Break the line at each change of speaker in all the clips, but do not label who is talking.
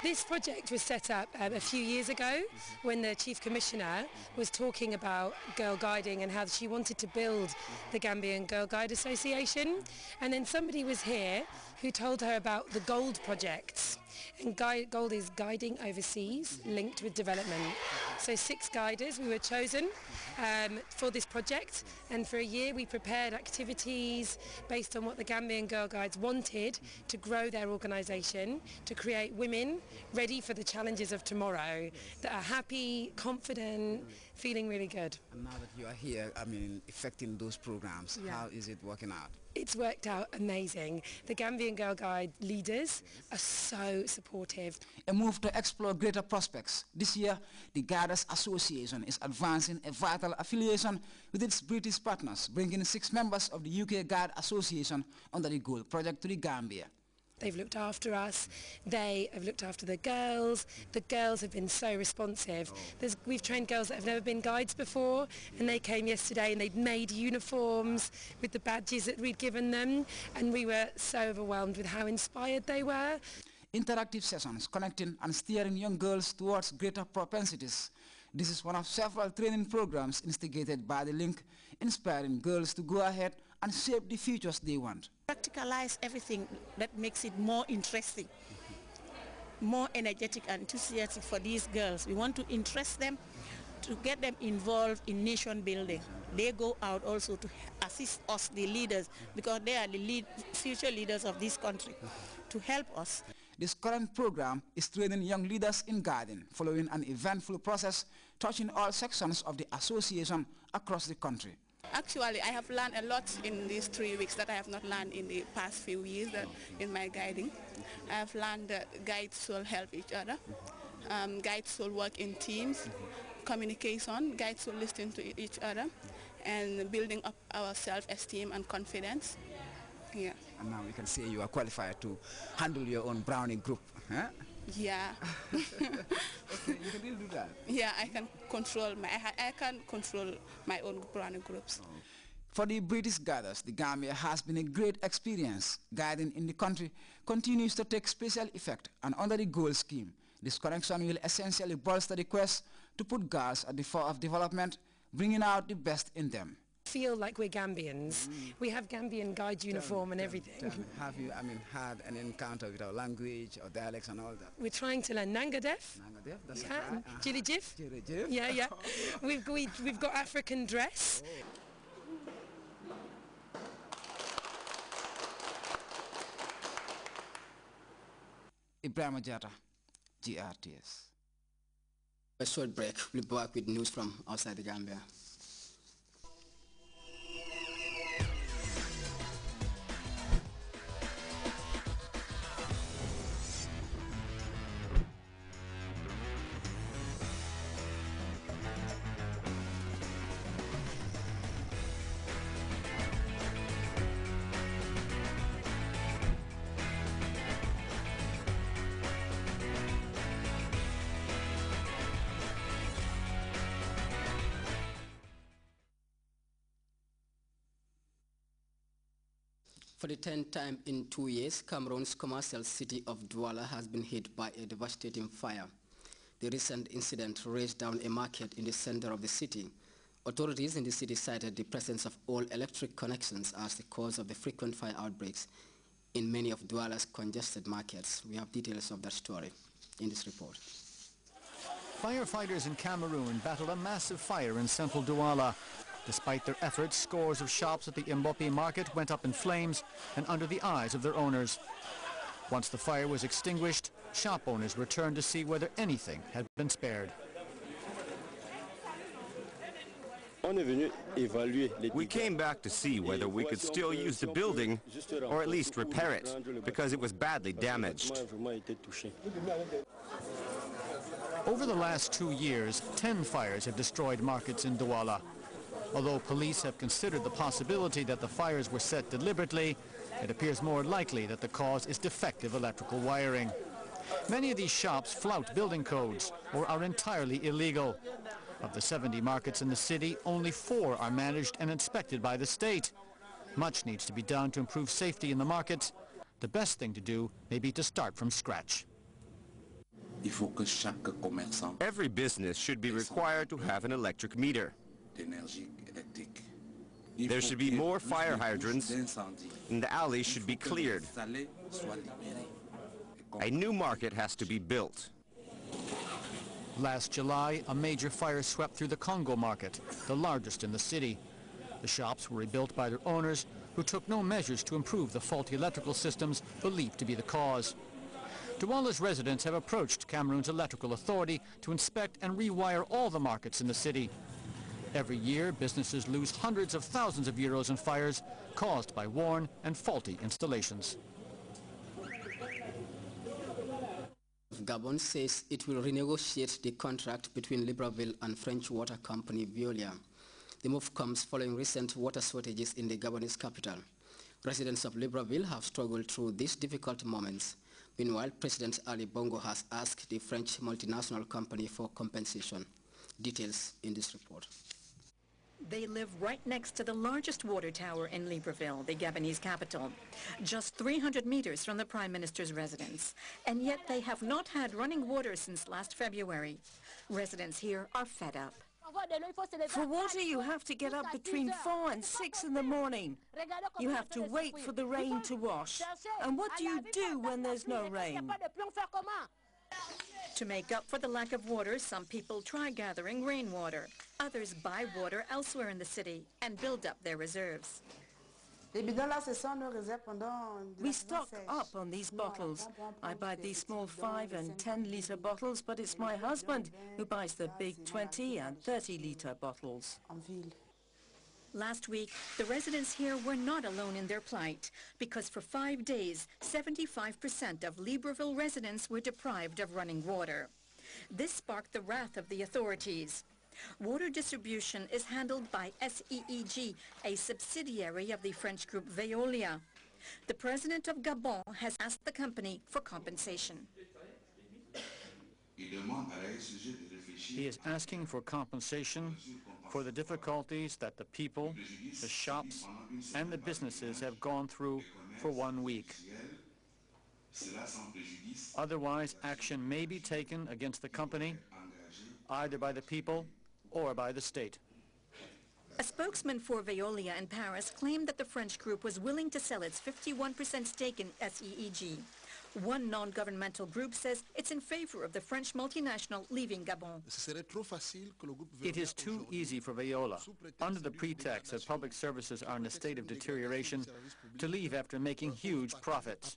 This project was set up a few years ago when the Chief Commissioner was talking about girl guiding and how she wanted to build the Gambian Girl Guide Association. And then somebody was here who told her about the GOLD projects. And GOLD is Guiding Overseas, linked with development. So 6 guiders, we were chosen for this project, and for a year we prepared activities based on what the Gambian Girl Guides wanted to grow their organisation, to create women ready for the challenges of tomorrow, that are happy, confident, feeling really good.
And now that you are here, effecting those programs, how is it working out?
It's worked out amazing. The Gambian Girl Guide leaders are so supportive.
A move to explore greater prospects. This year, the Guiders Association is advancing a vital affiliation with its British partners, bringing 6 members of the UK Guide Association under the GOLD project to the Gambia.
They've looked after us, they have looked after the girls have been so responsive. We've trained girls that have never been guides before, and they came yesterday and they'd made uniforms with the badges that we'd given them, and we were so overwhelmed with how inspired they were.
Interactive sessions connecting and steering young girls towards greater propensities. This is one of several training programs instigated by the link, inspiring girls to go ahead and shape the futures they want.
Practicalize everything that makes it more interesting, more energetic and enthusiastic for these girls. We want to interest them, to get them involved in nation building. They go out also to assist us, the leaders, because they are the future leaders of this country, to help us.
This current program is training young leaders in guiding, following an eventful process touching all sections of the association across the country.
Actually, I have learned a lot in these 3 weeks that I have not learned in the past few years in my guiding. I have learned that guides should help each other, guides should work in teams, communication, guides should listen to each other, and building up our self-esteem and confidence. Yeah.
And now we can say you are qualified to handle your own Browning group. Huh?
Yeah.
Okay, you can really do that.
Yeah, I can control my own Browning groups.
Oh. For the British Guiders, the Gambia has been a great experience. Guiding in the country continues to take special effect, and under the GOLD scheme, this connection will essentially bolster the quest to put girls at the fore of development, bringing out the best in them.
Feel like we're Gambians. We have Gambian guide uniform and everything.
Have you, had an encounter with our language or dialects and all that?
We're trying to learn Nangadef.
Nangadef, that's
right. Jilijif.
Jilijif.
Yeah, yeah. We've got African dress.
Ibrahim Jata, GRTS.
A short break. We'll be back with news from outside the Gambia. For the 10th time in 2 years, Cameroon's commercial city of Douala has been hit by a devastating fire. The recent incident razed down a market in the center of the city. Authorities in the city cited the presence of all electric connections as the cause of the frequent fire outbreaks in many of Douala's congested markets. We have details of that story in this report.
Firefighters in Cameroon battled a massive fire in central Douala. Despite their efforts, scores of shops at the Mbopi market went up in flames and under the eyes of their owners. Once the fire was extinguished, shop owners returned to see whether anything had been spared.
We came back to see whether we could still use the building or at least repair it, because it was badly damaged.
Over the last 2 years, 10 fires have destroyed markets in Douala. Although police have considered the possibility that the fires were set deliberately, it appears more likely that the cause is defective electrical wiring. Many of these shops flout building codes or are entirely illegal. Of the 70 markets in the city, only 4 are managed and inspected by the state. Much needs to be done to improve safety in the markets. The best thing to do may be to start from scratch.
Every business should be required to have an electric meter. There should be more fire hydrants, and the alleys should be cleared. A new market has to be built.
Last July, a major fire swept through the Congo market, the largest in the city. The shops were rebuilt by their owners, who took no measures to improve the faulty electrical systems believed to be the cause. Douala's residents have approached Cameroon's electrical authority to inspect and rewire all the markets in the city. Every year, businesses lose hundreds of thousands of euros in fires caused by worn and faulty installations.
Gabon says it will renegotiate the contract between Libreville and French water company Veolia. The move comes following recent water shortages in the Gabonese capital. Residents of Libreville have struggled through these difficult moments. Meanwhile, President Ali Bongo has asked the French multinational company for compensation. Details in this report.
They live right next to the largest water tower in Libreville, the Gabonese capital, just 300 meters from the Prime Minister's residence. And yet they have not had running water since last February. Residents here are fed up.
For water, you have to get up between 4 and 6 in the morning. You have to wait for the rain to wash. And what do you do when there's no rain?
To make up for the lack of water, some people try gathering rainwater. Others buy water elsewhere in the city and build up their reserves.
We stock up on these bottles. I buy these small 5 and 10-litre bottles, but it's my husband who buys the big 20 and 30-litre bottles.
Last week, the residents here were not alone in their plight, because for 5 days, 75% of Libreville residents were deprived of running water. This sparked the wrath of the authorities. Water distribution is handled by SEEG, a subsidiary of the French group Veolia. The president of Gabon has asked the company for compensation.
He is asking for compensation for the difficulties that the people, the shops, and the businesses have gone through for 1 week. Otherwise, action may be taken against the company, either by the people or by the state.
A spokesman for Veolia in Paris claimed that the French group was willing to sell its 51% stake in SEEG. One non-governmental group says it's in favor of the French multinational leaving Gabon.
It is too easy for Veolia, under the pretext that public services are in a state of deterioration, to leave after making huge profits.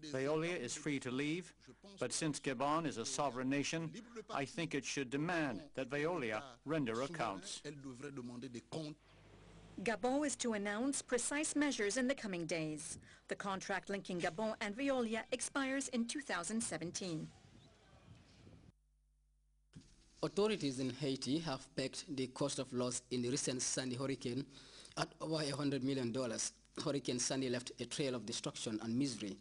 Veolia is free to leave, but since Gabon is a sovereign nation, I think it should demand that Veolia render accounts.
Gabon is to announce precise measures in the coming days. The contract linking Gabon and Veolia expires in 2017.
Authorities in Haiti have pegged the cost of loss in the recent Sandy hurricane at over $100 million. Hurricane Sandy left a trail of destruction and misery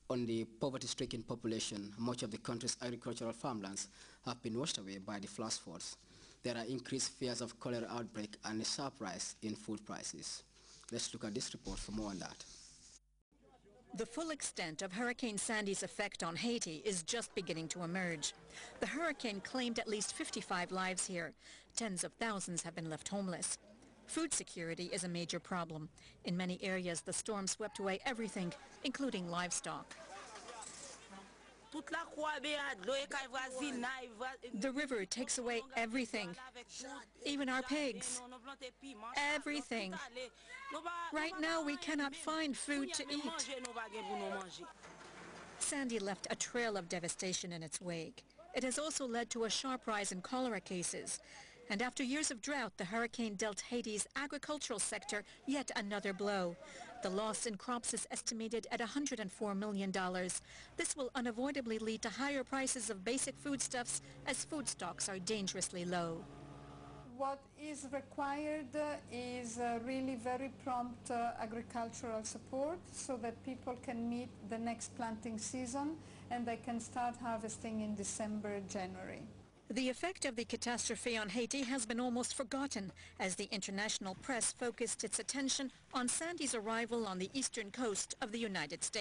on the poverty-stricken population. Much of the country's agricultural farmlands have been washed away by the flash floods. There are increased fears of cholera outbreak and a sharp rise in food prices. Let's look at this report for more on that.
The full extent of Hurricane Sandy's effect on Haiti is just beginning to emerge. The hurricane claimed at least 55 lives here. Tens of thousands have been left homeless. Food security is a major problem. In many areas, the storm swept away everything, including livestock. The river takes away everything, even our pigs. Everything. Right now, we cannot find food to eat. Sandy left a trail of devastation in its wake. It has also led to a sharp rise in cholera cases. And after years of drought, the hurricane dealt Haiti's agricultural sector yet another blow. The loss in crops is estimated at $104 million. This will unavoidably lead to higher prices of basic foodstuffs as food stocks are dangerously low.
What is required is really very prompt agricultural support so that people can meet the next planting season and they can start harvesting in December, January.
The effect of the catastrophe on Haiti has been almost forgotten as the international press focused its attention on Sandy's arrival on the eastern coast of the United States.